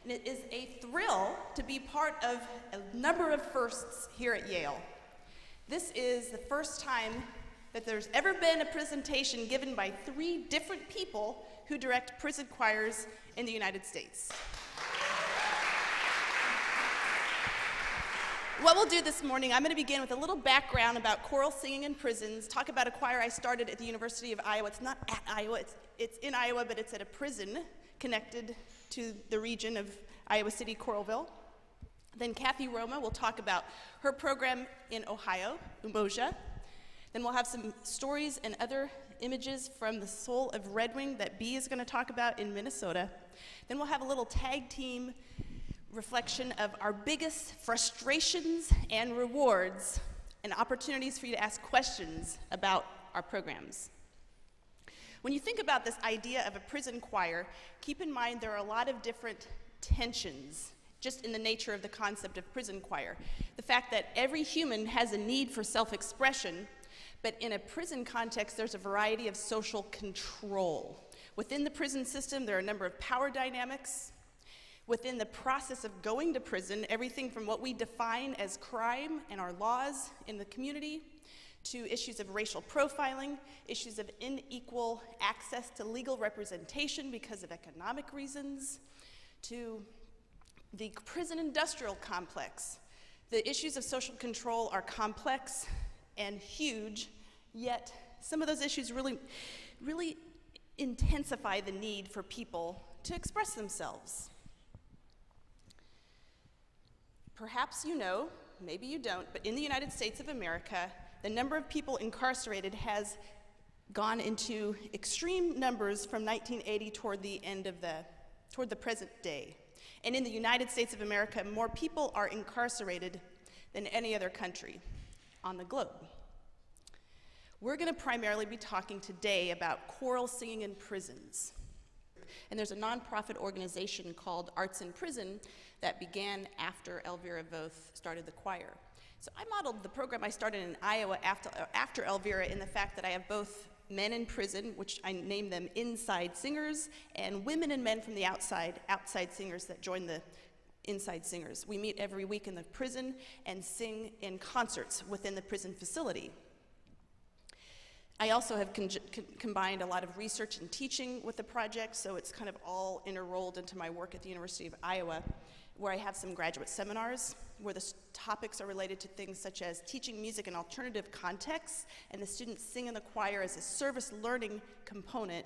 and it is a thrill to be part of a number of firsts here at Yale. This is the first time that there's ever been a presentation given by 3 different people who direct prison choirs in the United States. What we'll do this morning, I'm going to begin with a little background about choral singing in prisons, talk about a choir I started at the University of Iowa. It's not at Iowa, it's in Iowa, but it's at a prison connected to the region of Iowa City, Coralville. Then Kathy Roma will talk about her program in Ohio, Umoja. Then we'll have some stories and other images from the soul of Red Wing that Bee is going to talk about in Minnesota. Then we'll have a little tag team reflection of our biggest frustrations and rewards and opportunities for you to ask questions about our programs. When you think about this idea of a prison choir, keep in mind there are a lot of different tensions just in the nature of the concept of prison choir. The fact that every human has a need for self-expression, but in a prison context there's a variety of social control. Within the prison system there are a number of power dynamics. Within the process of going to prison, everything from what we define as crime and our laws in the community, to issues of racial profiling, issues of unequal access to legal representation because of economic reasons, to the prison industrial complex. The issues of social control are complex and huge, yet some of those issues really intensify the need for people to express themselves. Perhaps you know, maybe you don't, but in the United States of America, the number of people incarcerated has gone into extreme numbers from 1980 toward the present day. And in the United States of America, more people are incarcerated than any other country on the globe. We're going to primarily be talking today about choral singing in prisons. And there's a nonprofit organization called Arts in Prison that began after Elvira Voth started the choir. So I modeled the program I started in Iowa after Elvira in the fact that I have both men in prison, which I name them inside singers, and women and men from the outside singers that join the inside singers. We meet every week in the prison and sing in concerts within the prison facility. I also have combined a lot of research and teaching with the project, so it's kind of all interrolled into my work at the University of Iowa, where I have some graduate seminars where the topics are related to things such as teaching music in alternative contexts, and the students sing in the choir as a service learning component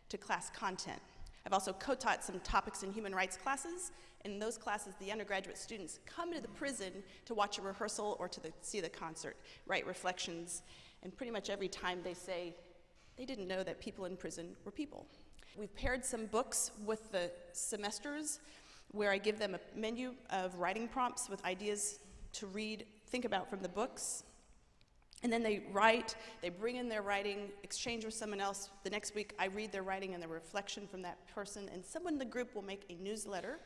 to class content. I've also co-taught some topics in human rights classes. In those classes, the undergraduate students come to the prison to watch a rehearsal or to see the concert, write reflections, and pretty much every time they say they didn't know that people in prison were people. We've paired some books with the semesters where I give them a menu of writing prompts with ideas to read, think about from the books. And then they write, they bring in their writing, exchange with someone else. The next week I read their writing and the reflection from that person, and someone in the group will make a newsletter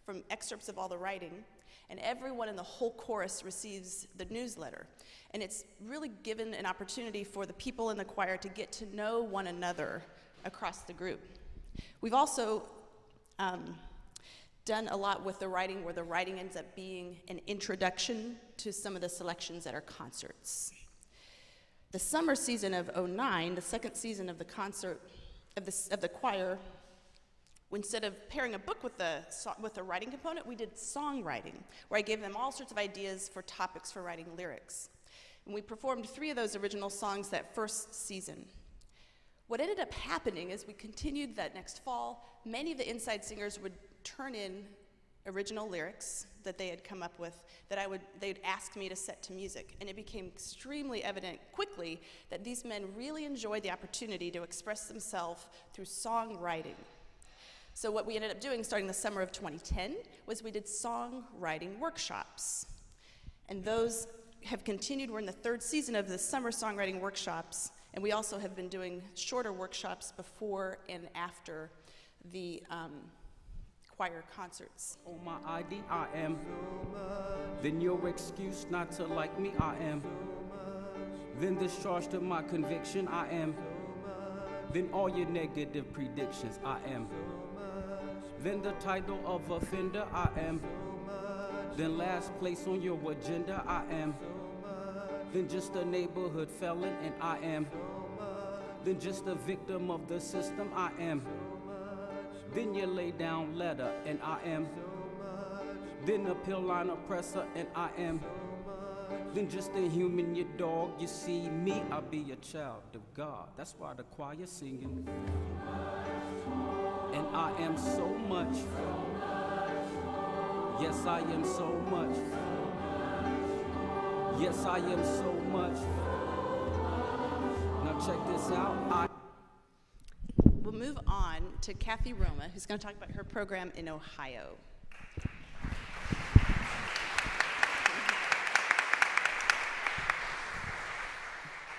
from excerpts of all the writing, and everyone in the whole chorus receives the newsletter. And it's really given an opportunity for the people in the choir to get to know one another across the group. We've also done a lot with the writing where the writing ends up being an introduction to some of the selections at our concerts. The summer season of '09, the second season of the concert, of the choir, instead of pairing a book with the writing component, we did songwriting, where I gave them all sorts of ideas for topics for writing lyrics. And we performed 3 of those original songs that first season. What ended up happening is we continued that next fall. Many of the inside singers would turn in original lyrics that they had come up with that they'd ask me to set to music. And it became extremely evident quickly that these men really enjoyed the opportunity to express themselves through songwriting. So what we ended up doing starting the summer of 2010 was we did songwriting workshops. And those have continued. We're in the 3rd season of the summer songwriting workshops, and we also have been doing shorter workshops before and after the choir concerts. On my ID, I am. Then your excuse not to like me, I am. Then discharged of my conviction, I am. Then all your negative predictions, I am. Then the title of offender, I am. Then last place on your agenda, I am. Then just a neighborhood felon, and I am. Then just a victim of the system, I am. Then you lay down letter, and I am. Then a pill line oppressor, and I am. Then just a human, your dog, you see me, I'll be a child of God. That's why the choir singing. And I am so much. Yes, I am so much. Yes, I am so much. Now check this out. We'll move on to Kathy Roma, who's going to talk about her program in Ohio.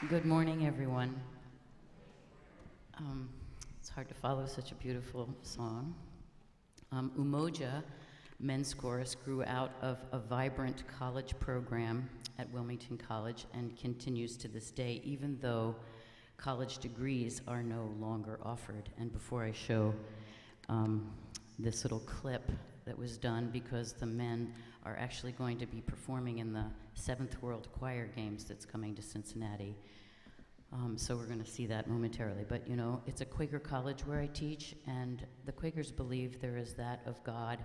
Good morning, everyone. It's hard to follow such a beautiful song. Umoja Men's Chorus grew out of a vibrant college program at Wilmington College and continues to this day, even though college degrees are no longer offered. And before I show this little clip that was done, because the men are actually going to be performing in the 7th World Choir Games that's coming to Cincinnati. So we're going to see that momentarily. But you know, it's a Quaker college where I teach, and the Quakers believe there is that of God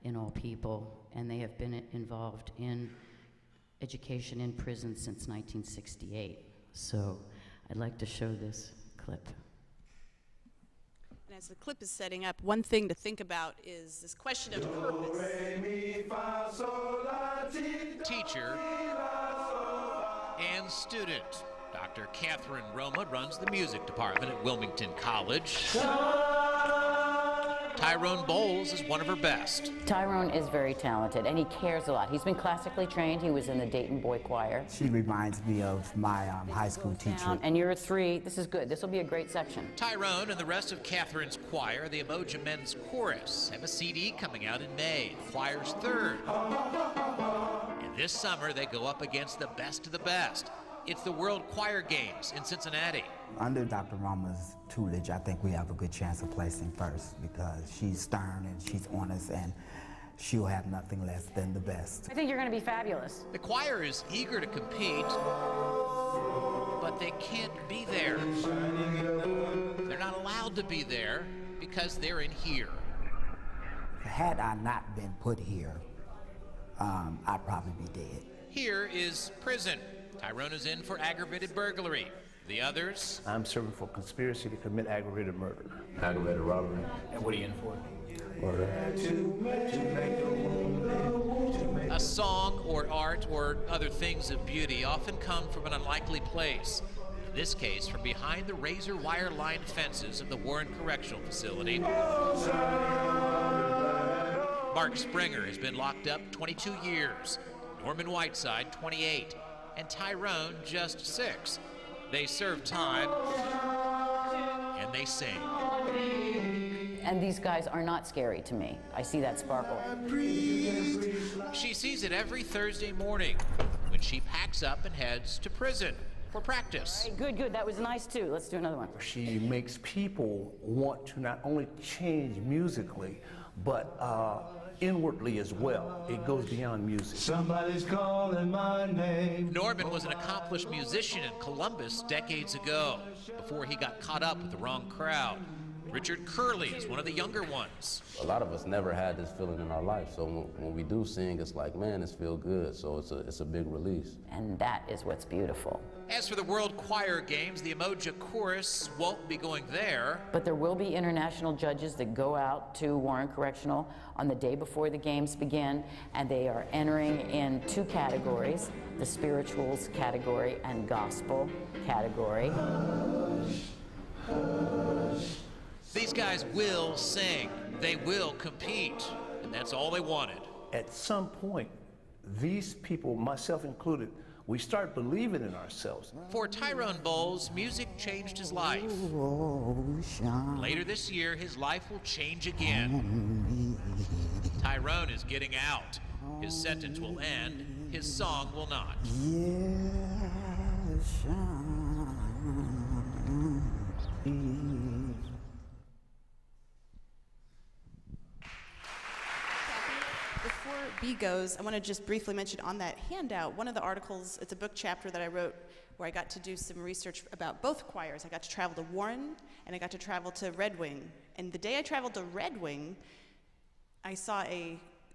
in all people, and they have been involved in education in prison since 1968. So I'd like to show this clip. And as the clip is setting up, one thing to think about is this question of purpose. Teacher and student. Dr. Catherine Roma runs the music department at Wilmington College. Tyrone Bowles is one of her best. Tyrone is very talented, and he cares a lot. He's been classically trained. He was in the Dayton Boy Choir. She reminds me of my high school teacher. And you're a 3. This is good. This will be a great section. Tyrone and the rest of Catherine's choir, the Umoja Men's Chorus, have a CD coming out in May, the choir's 3rd. And this summer, they go up against the best of the best. It's the World Choir Games in Cincinnati. Under Dr. Roma's tutelage, I think we have a good chance of placing first, because she's stern and she's honest, and she'll have nothing less than the best. I think you're going to be fabulous. The choir is eager to compete, but they can't be there. They're not allowed to be there because they're in here. Had I not been put here, I'd probably be dead. Here is prison. Tyrone is in for aggravated burglary. The others? I'm serving for conspiracy to commit aggravated murder. Aggravated robbery. And what are you in for? Murder. A song or art or other things of beauty often come from an unlikely place. In this case, from behind the razor wire lined fences of the Warren Correctional Facility. Mark Springer has been locked up 22 years. Norman Whiteside, 28. And Tyrone, just 6. They serve time, and they sing. And these guys are not scary to me. I see that sparkle. She sees it every Thursday morning when she packs up and heads to prison for practice. Hey, good, good. That was nice, too. Let's do another one. She makes people want to not only change musically, but inwardly as well. It goes beyond music. Somebody's calling my name. Norman was an accomplished musician in Columbus decades ago, before he got caught up with the wrong crowd. Richard Curley is one of the younger ones. A lot of us never had this feeling in our life, so when we do sing, it's like, man, it's feel good, so it's a big release. And that is what's beautiful. As for the World Choir Games, the Umoja Chorus won't be going there. But there will be international judges that go out to Warren Correctional on the day before the games begin, and they are entering in 2 categories, the spirituals category and gospel category. These guys will sing, they will compete, and that's all they wanted. At some point, these people, myself included, we start believing in ourselves. For Tyrone Bowles, music changed his life. Later this year, his life will change again. Tyrone is getting out. His sentence will end, his song will not. Before B goes, I want to just briefly mention on that handout, one of the articles, it's a book chapter that I wrote where I got to do some research about both choirs. I got to travel to Warren and I got to travel to Red Wing. And the day I traveled to Red Wing, I saw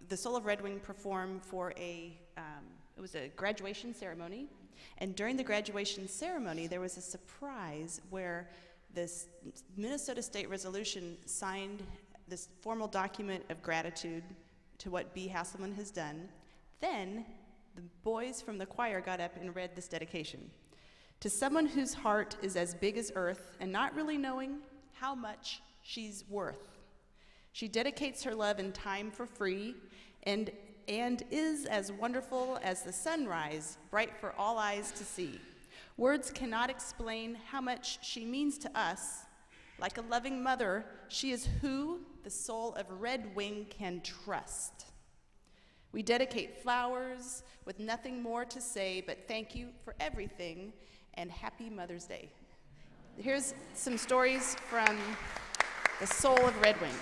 the Soul of Red Wing perform for it was a graduation ceremony. And during the graduation ceremony, there was a surprise where this Minnesota State Resolution signed this formal document of gratitude to what B. Hasselman has done. Then the boys from the choir got up and read this dedication. To someone whose heart is as big as earth and not really knowing how much she's worth. She dedicates her love and time for free and is as wonderful as the sunrise, bright for all eyes to see. Words cannot explain how much she means to us. Like a loving mother, she is who the soul of Red Wing can trust. We dedicate flowers with nothing more to say, but thank you for everything and happy Mother's Day. Here's some stories from the soul of Red Wing.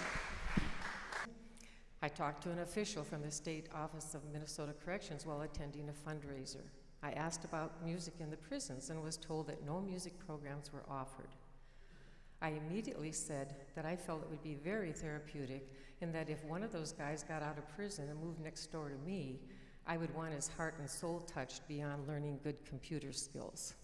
I talked to an official from the State Office of Minnesota Corrections while attending a fundraiser. I asked about music in the prisons and was told that no music programs were offered. I immediately said that I felt it would be very therapeutic and that if one of those guys got out of prison and moved next door to me, I would want his heart and soul touched beyond learning good computer skills.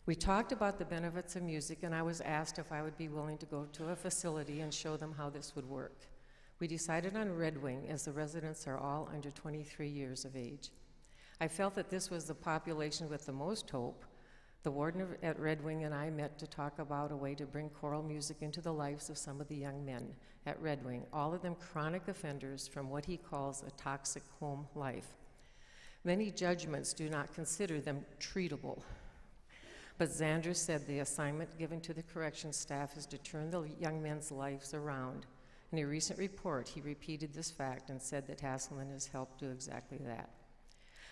We talked about the benefits of music, and I was asked if I would be willing to go to a facility and show them how this would work. We decided on Red Wing, as the residents are all under 23 years of age. I felt that this was the population with the most hope. The warden at Red Wing and I met to talk about a way to bring choral music into the lives of some of the young men at Red Wing, all of them chronic offenders from what he calls a toxic home life. Many judgments do not consider them treatable. But Xander said the assignment given to the corrections staff is to turn the young men's lives around. In a recent report, he repeated this fact and said that Hasselman has helped do exactly that.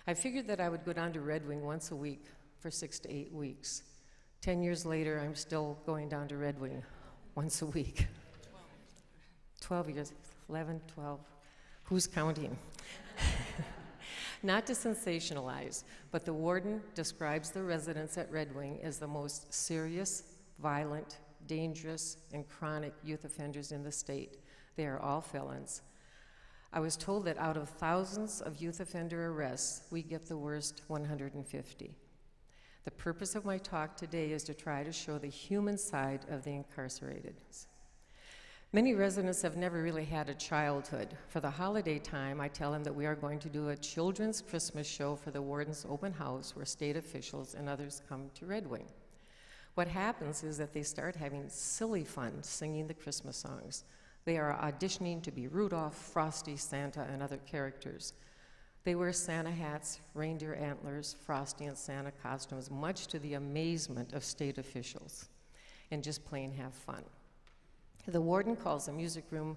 I figured that I would go down to Red Wing once a week for 6 to 8 weeks. 10 years later, I'm still going down to Red Wing once a week. 12 years, 11, 12, who's counting? Not to sensationalize, but the warden describes the residents at Red Wing as the most serious, violent, dangerous, and chronic youth offenders in the state. They are all felons. I was told that out of thousands of youth offender arrests, we get the worst 150. The purpose of my talk today is to try to show the human side of the incarcerated. Many residents have never really had a childhood. For the holiday time, I tell them that we are going to do a children's Christmas show for the warden's open house where state officials and others come to Red Wing. What happens is that they start having silly fun singing the Christmas songs. They are auditioning to be Rudolph, Frosty, Santa, and other characters. They wear Santa hats, reindeer antlers, Frosty and Santa costumes, much to the amazement of state officials, and just plain have fun. The warden calls the music room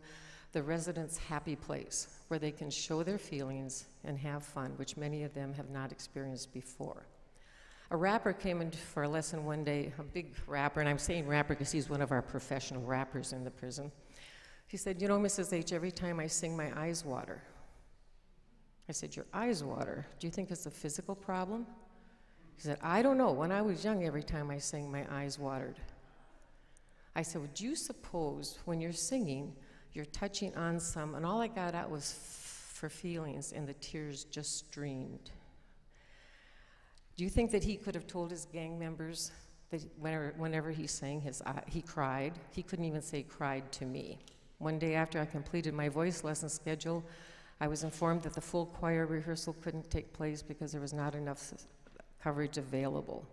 the residents' happy place, where they can show their feelings and have fun, which many of them have not experienced before. A rapper came in for a lesson one day, a big rapper, and I'm saying rapper because he's one of our professional rappers in the prison. He said, "You know, Mrs. H, every time I sing, my eyes water." I said, "Your eyes water? Do you think it's a physical problem?" He said, "I don't know. When I was young, every time I sang, my eyes watered." I said, "Would you suppose when you're singing, you're touching on some, and all I got out was for feelings, and the tears just streamed. Do you think that he could have told his gang members that whenever he sang, he cried? He couldn't even say cried to me. One day after I completed my voice lesson schedule, I was informed that the full choir rehearsal couldn't take place because there was not enough coverage available.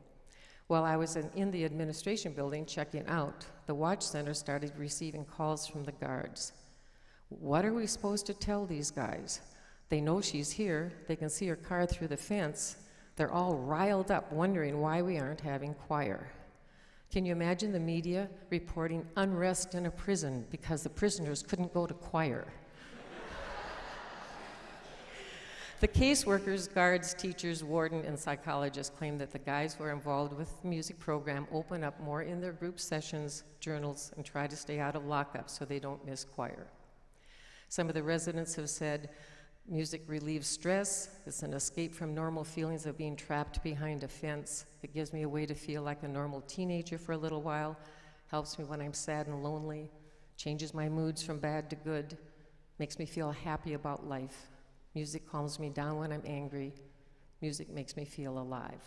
While I was in the administration building checking out, the watch center started receiving calls from the guards. What are we supposed to tell these guys? They know she's here. They can see her car through the fence. They're all riled up, wondering why we aren't having choir. Can you imagine the media reporting unrest in a prison because the prisoners couldn't go to choir? The caseworkers, guards, teachers, warden, and psychologists claim that the guys who are involved with the music program open up more in their group sessions, journals, and try to stay out of lockup so they don't miss choir. Some of the residents have said music relieves stress. It's an escape from normal feelings of being trapped behind a fence. It gives me a way to feel like a normal teenager for a little while. Helps me when I'm sad and lonely. Changes my moods from bad to good. Makes me feel happy about life. Music calms me down when I'm angry. Music makes me feel alive.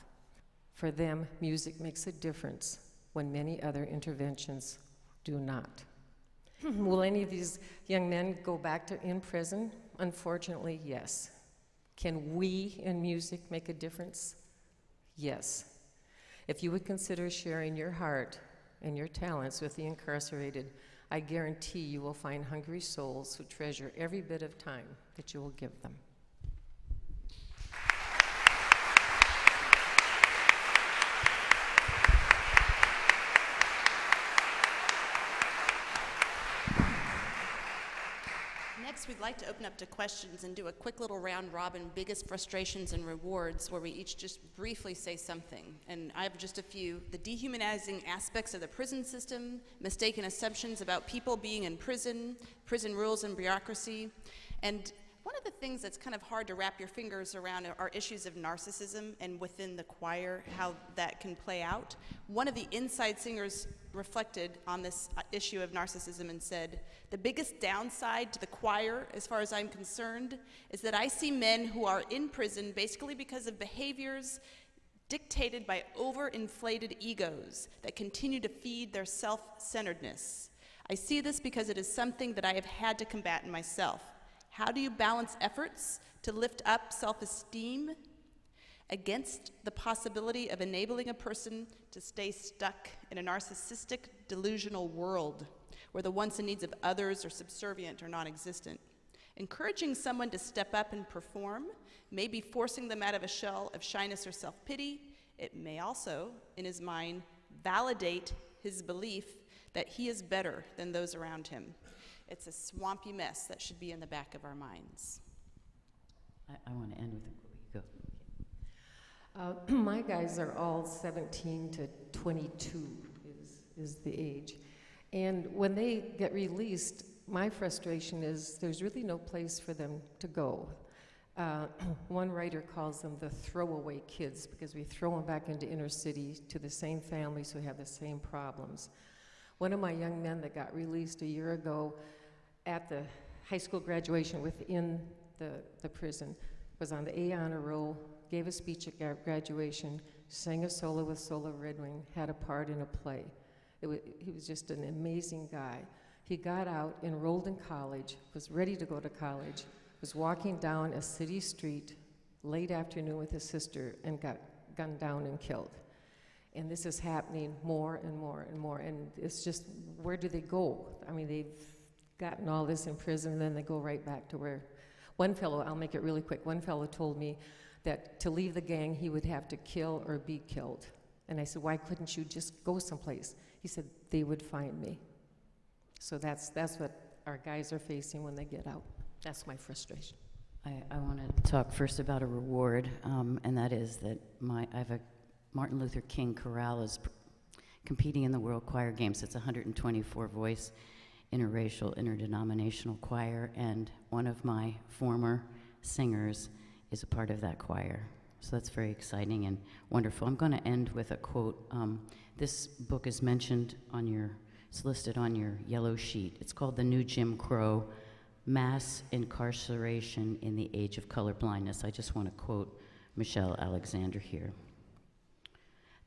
For them, music makes a difference when many other interventions do not. Will any of these young men go back to in prison? Unfortunately, yes. Can we in music make a difference? Yes. If you would consider sharing your heart and your talents with the incarcerated, I guarantee you will find hungry souls who treasure every bit of time that you will give them. Next, we'd like to open up to questions and do a quick little round robin, biggest frustrations and rewards, where we each just briefly say something. And I have just a few. The dehumanizing aspects of the prison system, mistaken assumptions about people being in prison, prison rules and bureaucracy. And one of the things that's kind of hard to wrap your fingers around are issues of narcissism, and within the choir, how that can play out. One of the inside singers reflected on this issue of narcissism and said, "The biggest downside to the choir, as far as I'm concerned, is that I see men who are in prison basically because of behaviors dictated by overinflated egos that continue to feed their self-centeredness. I see this because it is something that I have had to combat in myself. How do you balance efforts to lift up self-esteem against the possibility of enabling a person to stay stuck in a narcissistic, delusional world where the wants and needs of others are subservient or non-existent? Encouraging someone to step up and perform may be forcing them out of a shell of shyness or self-pity. It may also, in his mind, validate his belief that he is better than those around him. It's a swampy mess that should be in the back of our minds." I want to end with a go. My guys are all 17 to 22 is the age. And when they get released, my frustration is there's really no place for them to go. One writer calls them the throwaway kids because we throw them back into inner city to the same families who have the same problems. One of my young men that got released a year ago at the high school graduation within the prison was on the A honor roll, gave a speech at graduation, sang a solo with Solar Red Wing, had a part in a play. He was just an amazing guy. He got out, enrolled in college, was ready to go to college, was walking down a city street late afternoon with his sister and got gunned down and killed. And this is happening more and more and more. And it's just, where do they go? I mean, they've gotten all this in prison, and then they go right back to where. One fellow, I'll make it really quick, one fellow told me that to leave the gang, he would have to kill or be killed. And I said, why couldn't you just go someplace? He said, they would find me. So that's what our guys are facing when they get out. That's my frustration. I want to talk first about a reward, and that is that I have a Martin Luther King chorale is competing in the World Choir Games. It's a 124-voice, interracial, interdenominational choir, and one of my former singers is a part of that choir. So that's very exciting and wonderful. I'm going to end with a quote. This book is mentioned on it's listed on your yellow sheet. It's called The New Jim Crow, Mass Incarceration in the Age of Colorblindness. I just want to quote Michelle Alexander here.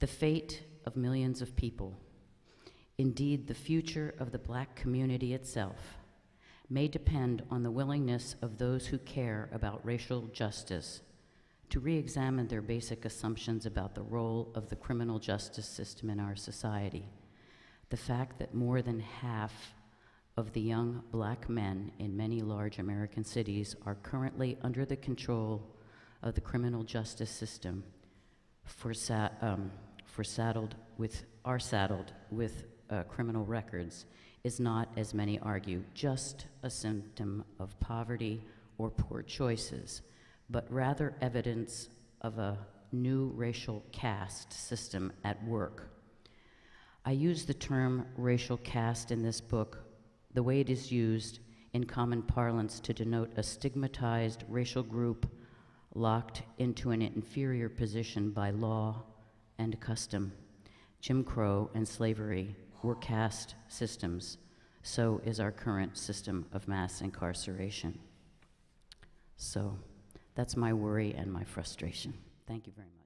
The fate of millions of people, indeed the future of the black community itself, may depend on the willingness of those who care about racial justice to re-examine their basic assumptions about the role of the criminal justice system in our society. The fact that more than half of the young black men in many large American cities are currently under the control of the criminal justice system saddled with criminal records is not, as many argue, just a symptom of poverty or poor choices, but rather evidence of a new racial caste system at work. I use the term racial caste in this book the way it is used in common parlance to denote a stigmatized racial group locked into an inferior position by law and custom. Jim Crow and slavery were caste systems. So is our current system of mass incarceration. So that's my worry and my frustration. Thank you very much.